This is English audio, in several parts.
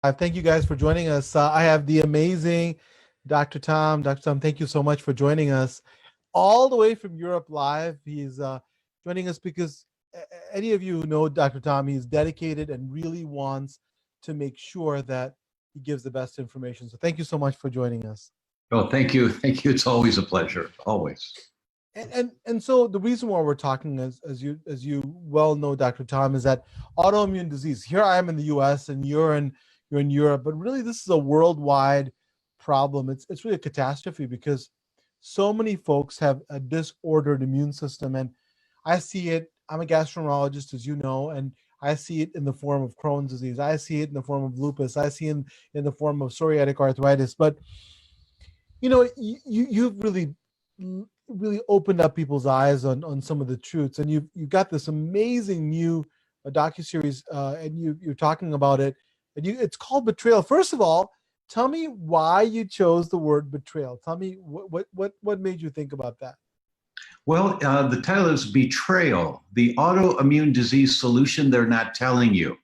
Thank you guys for joining us. I have the amazing Dr. Tom. Dr. Tom, thank you so much for joining us all the way from Europe live. He's joining us because any of you who know Dr. Tom, he's dedicated and really wants to make sure that he gives the best information. So thank you so much for joining us. Oh, thank you. Thank you. It's always a pleasure. Always. And so the reason why we're talking, as you well know, Dr. Tom, is that autoimmune disease. Here I am in the U.S. and you're in Europe, but really this is a worldwide problem. It's really a catastrophe because so many folks have a disordered immune system, and I see it. I'm a gastroenterologist, as you know, and I see it in the form of Crohn's disease. I see it in the form of lupus. I see it in the form of psoriatic arthritis. But you've really opened up people's eyes on some of the truths, and you've got this amazing new docuseries, and you're talking about it, and it's called Betrayal. First of all, tell me why you chose the word betrayal. Tell me what made you think about that. Well, the title is Betrayal, the autoimmune disease solution they're not telling you.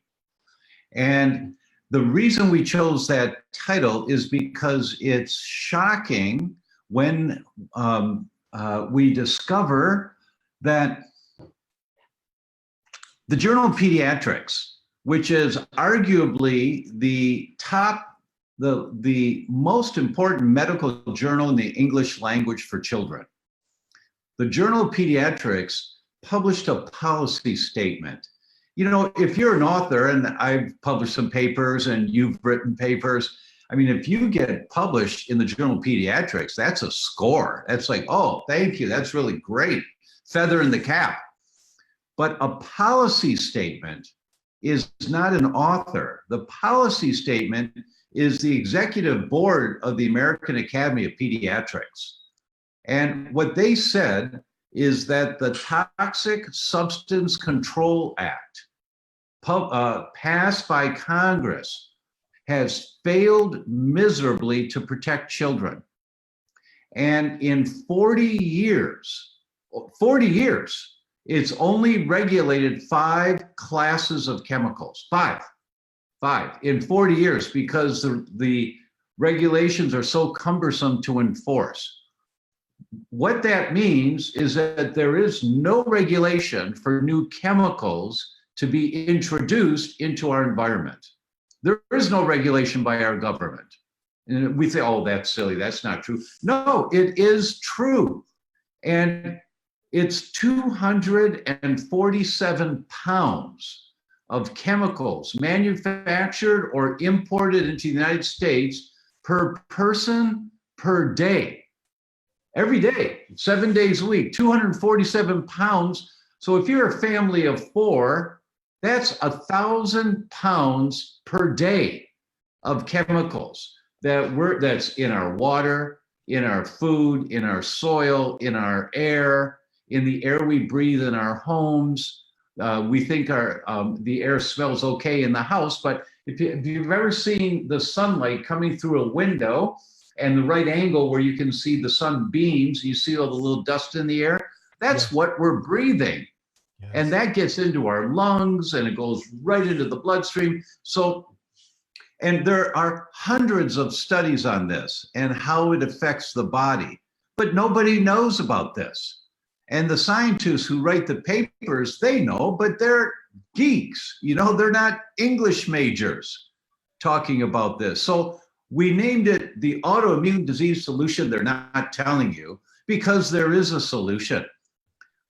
And the reason we chose that title is because it's shocking when we discover that the Journal of Pediatrics, which is arguably the most important medical journal in the English language for children, the Journal of Pediatrics published a policy statement. You know, if you're an author, and I've published some papers and you've written papers, I mean, if you get published in the Journal of Pediatrics, that's a score. That's like, oh, thank you. That's really great. Feather in the cap. But a policy statement is not an author. The policy statement is the executive board of the American Academy of Pediatrics. And what they said is that the Toxic Substance Control Act, passed by Congress, has failed miserably to protect children. And in 40 years, it's only regulated 5 classes of chemicals. Five in 40 years, because the regulations are so cumbersome to enforce. What that means is that there is no regulation for new chemicals to be introduced into our environment. There is no regulation by our government. And we say, oh, that's silly, that's not true. No, it is true. And it's 247 pounds of chemicals manufactured or imported into the United States per person per day. Every day, 7 days a week, 247 pounds. So if you're a family of 4, that's 1,000 pounds per day of chemicals that's in our water, in our food, in our soil, in our air, in the air we breathe in our homes. We think the air smells okay in the house, but if you've ever seen the sunlight coming through a window and the right angle where you can see the sun beams, you see all the little dust in the air, that's what we're breathing. Yes. And that gets into our lungs and it goes right into the bloodstream. And there are hundreds of studies on this and how it affects the body, but nobody knows about this. And the scientists who write the papers, they know, but they're geeks. You know, they're not English majors talking about this. So we named it the autoimmune disease solution they're not telling you, because there is a solution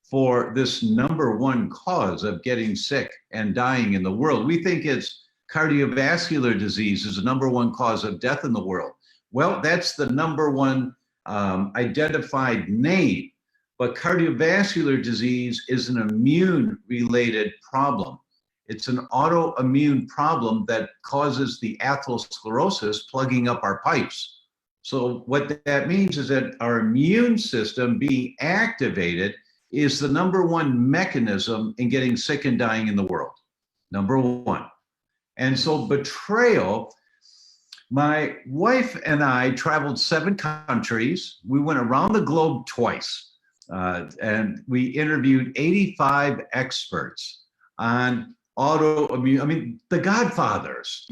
for this number one cause of getting sick and dying in the world. We think it's cardiovascular disease is the number one cause of death in the world. Well, that's the number one identified name, but cardiovascular disease is an immune-related problem. It's an autoimmune problem that causes the atherosclerosis, plugging up our pipes. So what that means is that our immune system being activated is the number one mechanism in getting sick and dying in the world. Number one. And so betrayal, my wife and I traveled 7 countries. We went around the globe twice, and we interviewed 85 experts on autoimmune. I mean, the godfathers,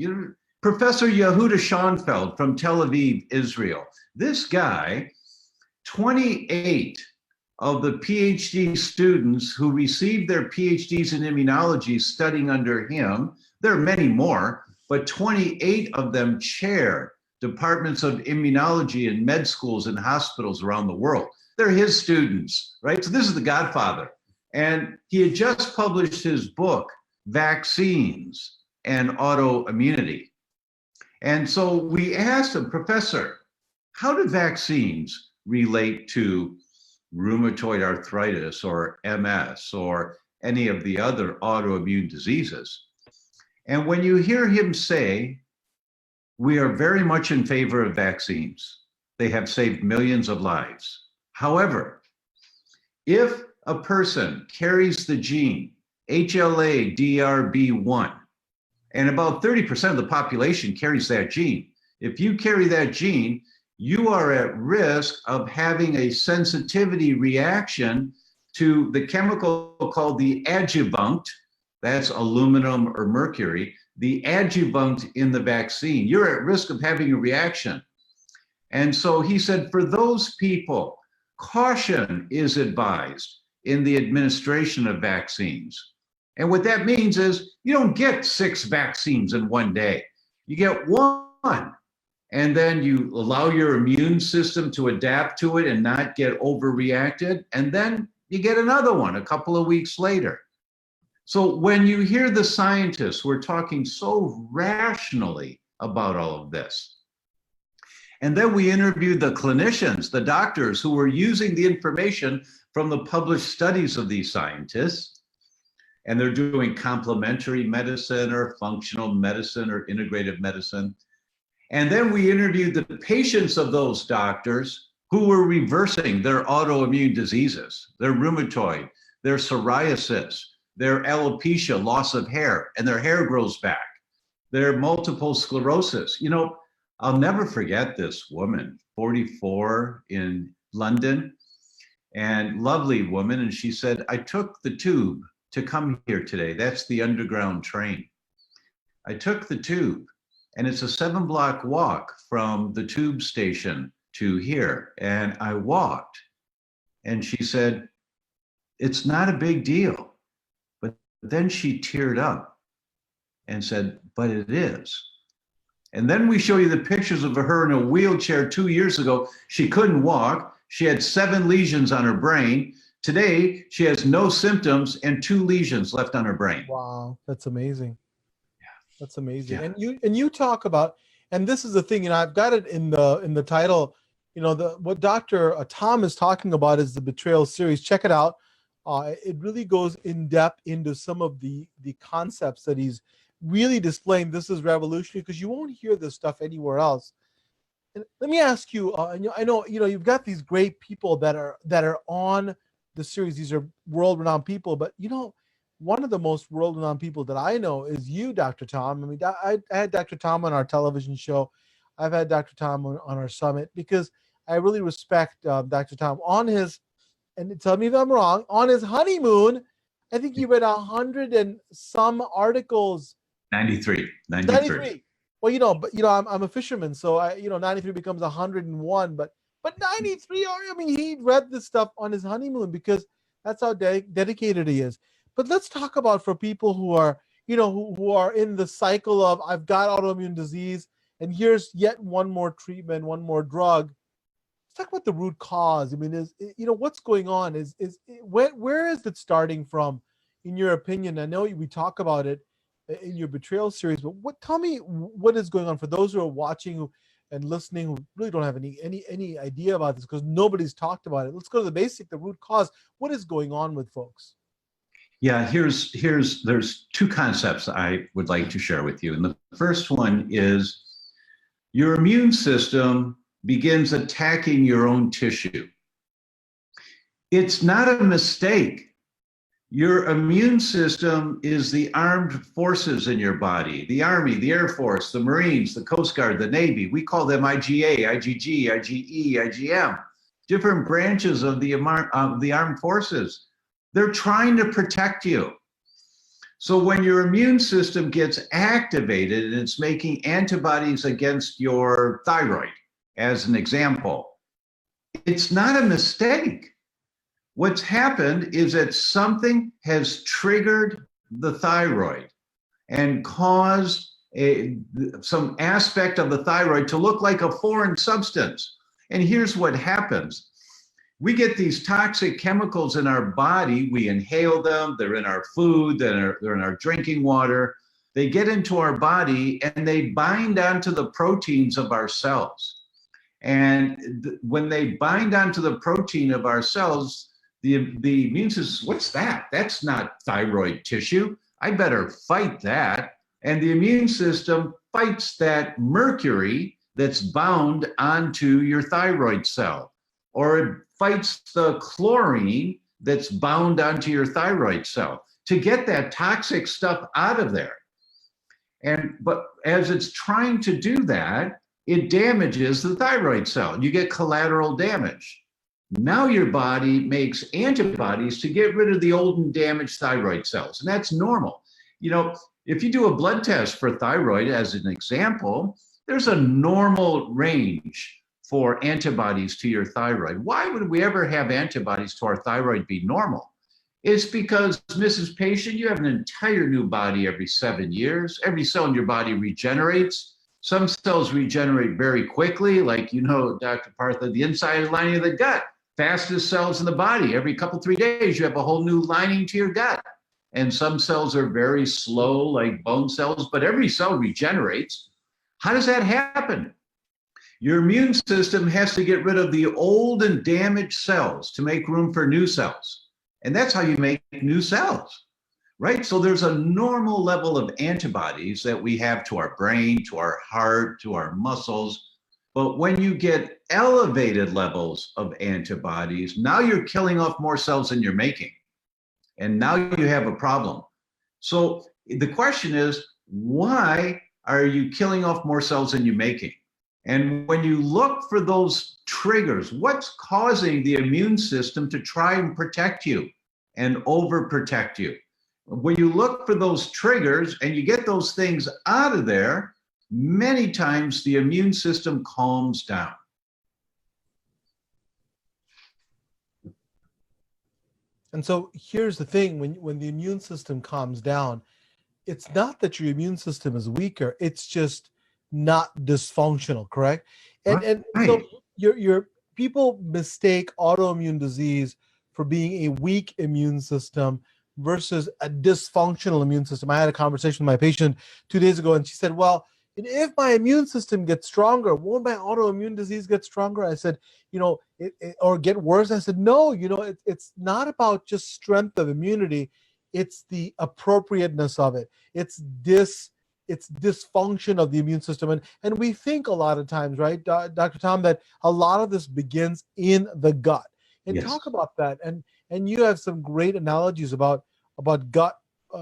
Professor Yehuda Schonfeld from Tel Aviv, Israel. This guy, 28 of the PhD students who received their PhDs in immunology studying under him, there are many more, but 28 of them chair departments of immunology in med schools and hospitals around the world. They're his students, right? So this is the godfather. And he had just published his book, Vaccines and Autoimmunity. And so we asked him, Professor, how do vaccines relate to rheumatoid arthritis or MS or any of the other autoimmune diseases? And when you hear him say, we are very much in favor of vaccines, they have saved millions of lives. However, if a person carries the gene HLA-DRB1, and about 30% of the population carries that gene. If you carry that gene, you are at risk of having a sensitivity reaction to the chemical called the adjuvant, that's aluminum or mercury, the adjuvant in the vaccine. You're at risk of having a reaction. And so he said, for those people, caution is advised in the administration of vaccines. And what that means is you don't get 6 vaccines in one day. You get one, and then you allow your immune system to adapt to it and not get overreacted. And then you get another one a couple of weeks later. So when you hear the scientists, we're talking so rationally about all of this. And then we interviewed the clinicians, the doctors who were using the information from the published studies of these scientists. And they're doing complementary medicine or functional medicine or integrative medicine. And then we interviewed the patients of those doctors who were reversing their autoimmune diseases, their rheumatoid, their psoriasis, their alopecia, loss of hair, and their hair grows back, their multiple sclerosis. You know, I'll never forget this woman, 44 in London, and lovely woman. And she said, I took the tube to come here today. That's the underground train. I took the tube, and it's a 7-block walk from the tube station to here. And I walked, and she said, it's not a big deal. But then she teared up and said, but it is. And then we show you the pictures of her in a wheelchair 2 years ago. She couldn't walk. She had 7 lesions on her brain. Today, she has no symptoms and 2 lesions left on her brain. Wow, that's amazing. Yeah. That's amazing. Yeah. And you talk about, and this is the thing, I've got it in the title, what Dr. Tom is talking about is the Betrayal series. Check it out. It really goes in depth into some of the concepts that he's really displaying. This is revolutionary because you won't hear this stuff anywhere else. And let me ask you, I know you've got these great people that are on the series. These are world-renowned people, but one of the most world-renowned people that I know is you, Dr. Tom. I mean, I had Dr. Tom on our television show. I've had Dr. Tom on our summit because I really respect Dr. Tom on his, and tell me if I'm wrong, on his honeymoon. I think he read 100 and some articles. 93. Well, I'm a fisherman, so 93 becomes 101, but 93, I mean, he read this stuff on his honeymoon because that's how dedicated he is. But let's talk about for people who are, who are in the cycle of, I've got autoimmune disease and here's yet one more treatment, one more drug. Let's talk about the root cause. I mean, what's going on? Where is it starting from, in your opinion? I know we talk about it in your Betrayal series, but tell me what is going on for those who are watching and listening who really don't have any idea about this because nobody's talked about it. Let's go to the root cause. What is going on with folks? Yeah, there's 2 concepts I would like to share with you. And the first one is your immune system begins attacking your own tissue. It's not a mistake. Your immune system is the armed forces in your body, the Army, the Air Force, the Marines, the Coast Guard, the Navy. We call them IGA, IGG, IGE, IGM, different branches of the armed forces. They're trying to protect you. So when your immune system gets activated and it's making antibodies against your thyroid, as an example, it's not a mistake. What's happened is that something has triggered the thyroid and caused some aspect of the thyroid to look like a foreign substance. And here's what happens. We get these toxic chemicals in our body. We inhale them. They're in our food. They're in our drinking water. They get into our body and they bind onto the proteins of our cells. And when they bind onto the protein of our cells, the immune system, what's that? That's not thyroid tissue. I better fight that. And the immune system fights that mercury that's bound onto your thyroid cell, or it fights the chlorine that's bound onto your thyroid cell to get that toxic stuff out of there. But as it's trying to do that, it damages the thyroid cell. You get collateral damage. Now your body makes antibodies to get rid of the old and damaged thyroid cells, and that's normal. You know, if you do a blood test for thyroid, as an example, there's a normal range for antibodies to your thyroid. Why would we ever have antibodies to our thyroid be normal? It's because, Mrs. Patient, you have an entire new body every 7 years. Every cell in your body regenerates. Some cells regenerate very quickly, like, you know, Dr. Partha, the inside lining of the gut, fastest cells in the body. Every couple, 3 days, you have a whole new lining to your gut. And some cells are very slow, like bone cells, but every cell regenerates. How does that happen? Your immune system has to get rid of the old and damaged cells to make room for new cells. And that's how you make new cells, right? So there's a normal level of antibodies that we have to our brain, to our heart, to our muscles. But when you get elevated levels of antibodies, now you're killing off more cells than you're making. And now you have a problem. So the question is, why are you killing off more cells than you're making? And when you look for those triggers, what's causing the immune system to try and protect you and overprotect you? When you look for those triggers and you get those things out of there, many times the immune system calms down. And so here's the thing, when the immune system calms down, it's not that your immune system is weaker, it's just not dysfunctional, correct? And so your people mistake autoimmune disease for being a weak immune system versus a dysfunctional immune system. I had a conversation with my patient 2 days ago, and she said, well, if my immune system gets stronger, won't my autoimmune disease get stronger? I said, or get worse? I said, no, it's not about just strength of immunity. It's the appropriateness of it. It's dysfunction of the immune system. And we think a lot of times, right, Dr. Tom, that a lot of this begins in the gut. And Yes. Talk about that. And you have some great analogies about gut,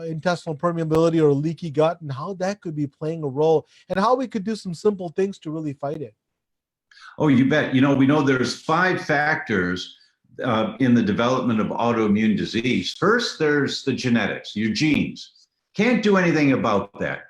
intestinal permeability or leaky gut, and how that could be playing a role, and how we could do some simple things to really fight it. Oh, you bet. We know there's 5 factors in the development of autoimmune disease. First, there's the genetics, your genes. Can't do anything about that.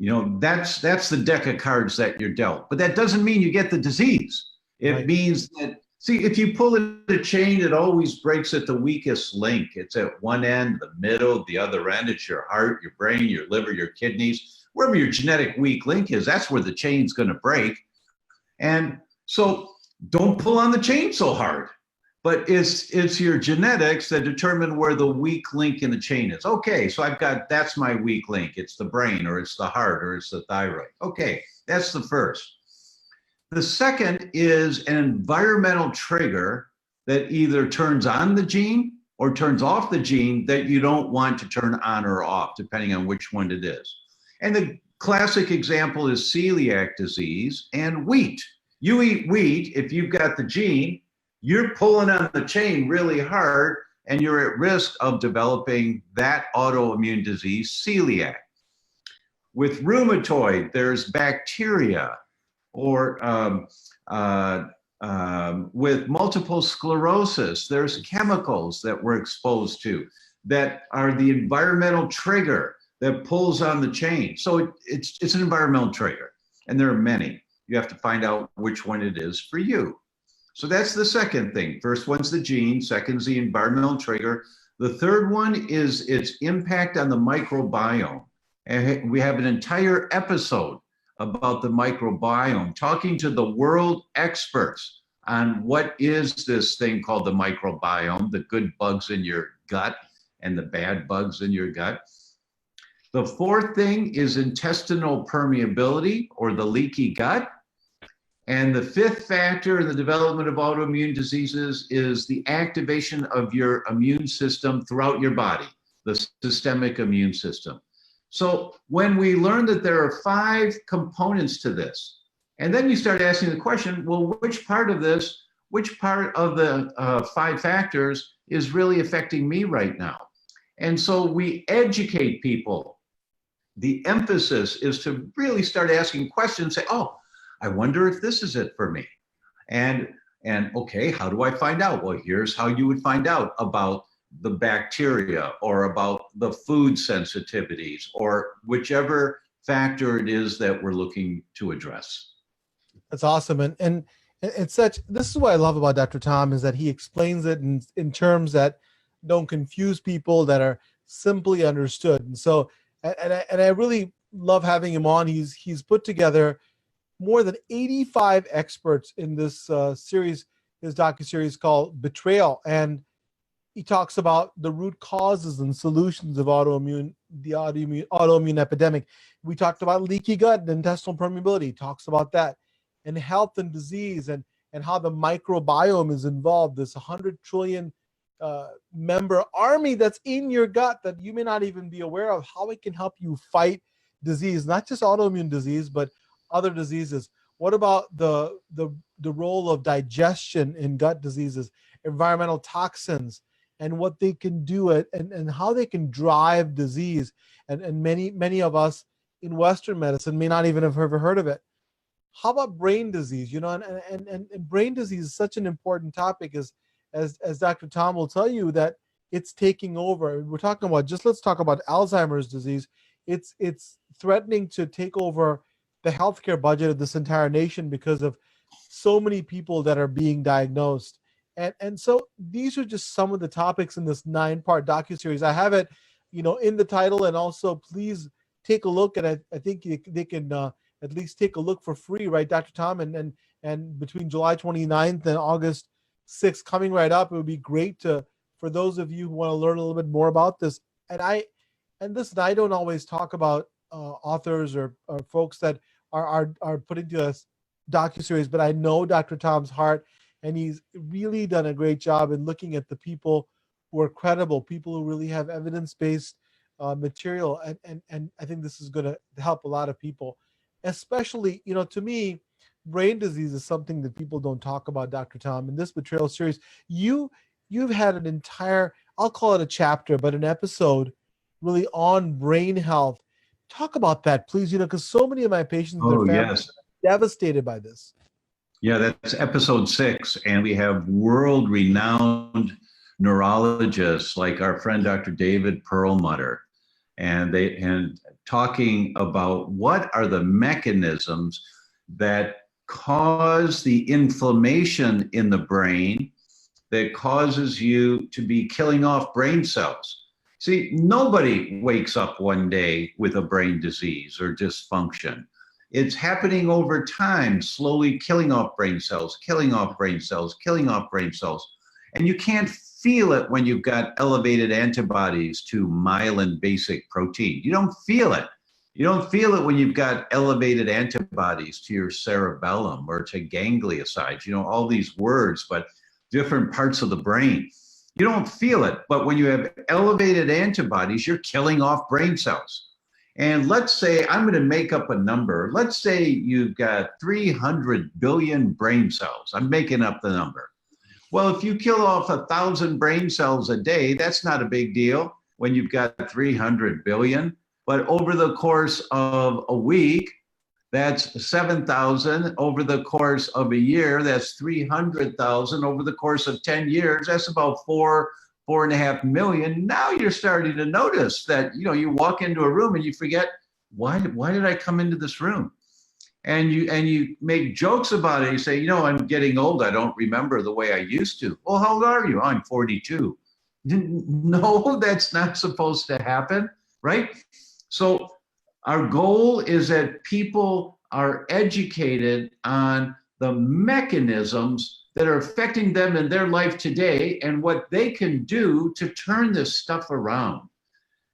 That's the deck of cards that you're dealt. But that doesn't mean you get the disease. It means that, see, if you pull a chain, it always breaks at the weakest link. It's at one end, the middle, the other end. It's your heart, your brain, your liver, your kidneys. Wherever your genetic weak link is, that's where the chain's going to break. And so don't pull on the chain so hard. But it's your genetics that determine where the weak link in the chain is. Okay, so that's my weak link. It's the brain, or it's the heart, or it's the thyroid. Okay, that's the first. The second is an environmental trigger that either turns on the gene or turns off the gene that you don't want to turn on or off, depending on which one it is. And the classic example is celiac disease and wheat. You eat wheat, if you've got the gene, you're pulling on the chain really hard, and you're at risk of developing that autoimmune disease, celiac. With rheumatoid, there's bacteria, or with multiple sclerosis, there's chemicals that we're exposed to. that are the environmental trigger that pulls on the chain. So it's an environmental trigger, and there are many. You have to find out which one it is for you. So that's the second thing. First one's the gene, second's the environmental trigger. The third one is its impact on the microbiome. And we have an entire episode about the microbiome, talking to the world experts on what is this thing called the microbiome, the good bugs in your gut and the bad bugs in your gut. The fourth thing is intestinal permeability, or the leaky gut. And the fifth factor in the development of autoimmune diseases is the activation of your immune system throughout your body, the systemic immune system. So when we learn that there are 5 components to this, and then you start asking the question, well, which part of this, which part of the 5 factors is really affecting me right now? And so we educate people. The emphasis is to really start asking questions, say, oh, I wonder if this is it for me. And okay, how do I find out? Well, here's how you would find out about the bacteria or about the food sensitivities or whichever factor it is that we're looking to address. That's awesome. And it's such, this is what I love about Dr. Tom, is that he explains it in terms that don't confuse people, that are simply understood. And so, and I really love having him on. He's put together more than 85 experts in this series, his docuseries called Betrayal. And he talks about the root causes and solutions of the autoimmune epidemic. We talked about leaky gut and intestinal permeability. He talks about that, and health and disease, and how the microbiome is involved, this 100 trillion member army that's in your gut that you may not even be aware of, how it can help you fight disease, not just autoimmune disease, but other diseases. What about the role of digestion in gut diseases, environmental toxins, and what they can do and how they can drive disease. And many of us in Western medicine may not even have ever heard of it. How about brain disease? And brain disease is such an important topic, as Dr. Tom will tell you, that it's taking over. We're talking about, let's talk about Alzheimer's disease. It's threatening to take over the healthcare budget of this entire nation because of so many people that are being diagnosed. And so these are just some of the topics in this 9-part docuseries. I have it, in the title, and also please take a look. And I think they can at least take a look for free, right, Dr. Tom? And between July 29th and August 6th coming right up, it would be great for those of you who want to learn a little bit more about this. And listen, I don't always talk about authors or folks that are putting to us docuseries, but I know Dr. Tom's heart, and he's really done a great job in looking at the people who are credible, people who really have evidence-based material, and I think this is going to help a lot of people, especially, to me, brain disease is something that people don't talk about, Dr. Tom. In this Betrayal series, you've had an entire, I'll call it a chapter, but an episode really on brain health. Talk about that, please, because so many of my patients and their families are devastated by this. Yeah, that's episode 6, and we have world-renowned neurologists like our friend Dr. David Perlmutter, and talking about what are the mechanisms that cause the inflammation in the brain that causes you to be killing off brain cells. See, nobody wakes up one day with a brain disease or dysfunction. It's happening over time, slowly killing off brain cells, killing off brain cells, killing off brain cells. And you can't feel it when you've got elevated antibodies to myelin basic protein. You don't feel it. You don't feel it when you've got elevated antibodies to your cerebellum or to gangliosides, all these words, but different parts of the brain. You don't feel it, but when you have elevated antibodies, you're killing off brain cells. And let's say, I'm going to make up a number. Let's say you've got 300 billion brain cells. I'm making up the number. Well, if you kill off 1,000 brain cells a day, that's not a big deal when you've got 300 billion. But over the course of a week, that's 7,000. Over the course of a year, that's 300,000. Over the course of 10 years, that's about 4 4.5 million. Now you're starting to notice that, you walk into a room and you forget, why did I come into this room? And you make jokes about it. You say, I'm getting old. I don't remember the way I used to. Well, how old are you? I'm 42. No, that's not supposed to happen, right? So our goal is that people are educated on the mechanisms that are affecting them in their life today and what they can do to turn this stuff around,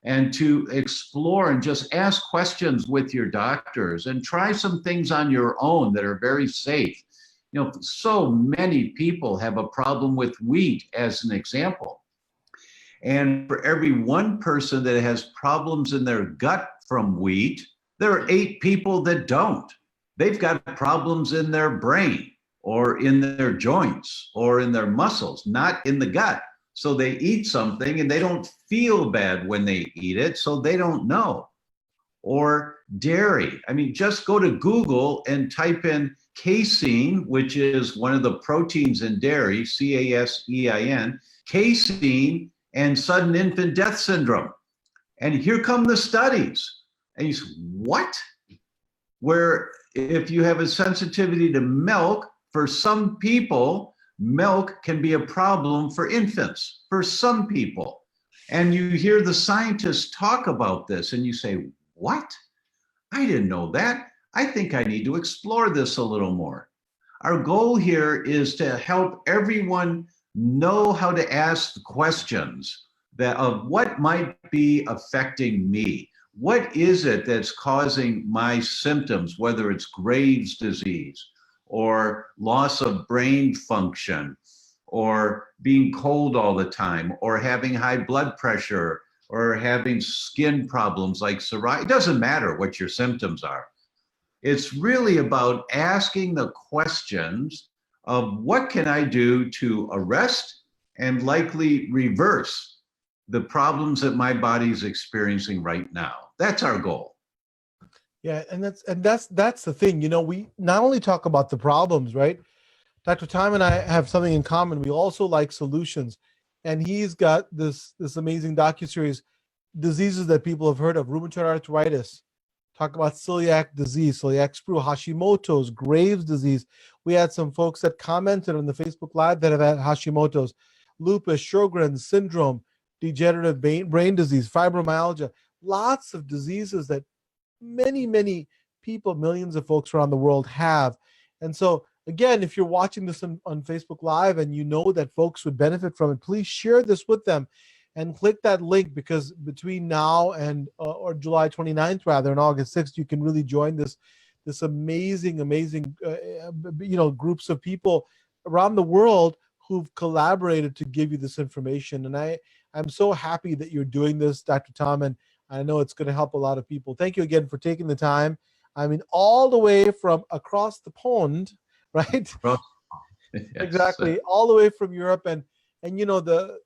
and to explore and just ask questions with your doctors and try some things on your own that are very safe. So many people have a problem with wheat, as an example. And for every one person that has problems in their gut from wheat, there are 8 people that don't. They've got problems in their brain or in their joints or in their muscles, not in the gut. So they eat something and they don't feel bad when they eat it, so they don't know. Or dairy. I mean, just go to Google and type in casein, which is one of the proteins in dairy, casein, casein and sudden infant death syndrome. And here come the studies. And you say, what? Where if you have a sensitivity to milk, for some people, milk can be a problem for infants, for some people. And you hear the scientists talk about this and you say, what? I didn't know that. I think I need to explore this a little more. Our goal here is to help everyone know how to ask the questions of what might be affecting me. What is it that's causing my symptoms, whether it's Graves' disease or loss of brain function or being cold all the time or having high blood pressure or having skin problems like psoriasis. It doesn't matter what your symptoms are. It's really about asking the questions of what can I do to arrest and likely reverse the problems that my body is experiencing right now. That's our goal. Yeah, and that's the thing. We not only talk about the problems, right? Dr. Tom and I have something in common. We also like solutions, and he's got this amazing docuseries, diseases that people have heard of: rheumatoid arthritis. Talk about celiac disease, celiac sprue, Hashimoto's, Graves' disease. We had some folks that commented on the Facebook Live that have had Hashimoto's, lupus, Sjogren's syndrome, degenerative brain disease, fibromyalgia. Lots of diseases that many people, millions of folks around the world have. And so, again, if you're watching this on Facebook Live and you know that folks would benefit from it, please share this with them and click that link, because between now and or July 29th, rather, and August 6th, you can really join this amazing groups of people around the world who've collaborated to give you this information. And I'm so happy that you're doing this, Dr. Tom, and I know it's going to help a lot of people. Thank you again for taking the time. I mean, all the way from across the pond, right? Yes. Exactly, all the way from Europe. And the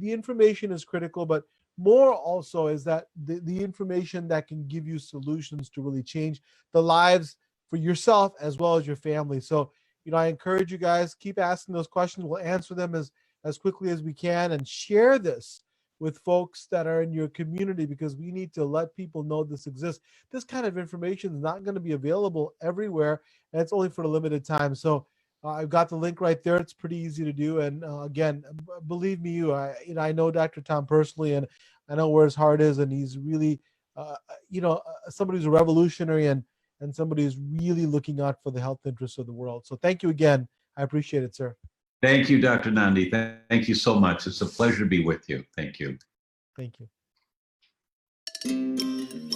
information is critical, but more also is that the information that can give you solutions to really change the lives for yourself as well as your family. So, I encourage you guys, keep asking those questions. We'll answer them as quickly as we can, and share this with folks that are in your community, because we need to let people know this exists. This kind of information is not going to be available everywhere, and it's only for a limited time. So I've got the link right there. It's pretty easy to do. And again, believe me, I know Dr. Tom personally, and I know where his heart is, and he's really, somebody who's a revolutionary and somebody who's really looking out for the health interests of the world. So thank you again. I appreciate it, sir. Thank you, Dr. Nandi. Thank you so much. It's a pleasure to be with you. Thank you. Thank you.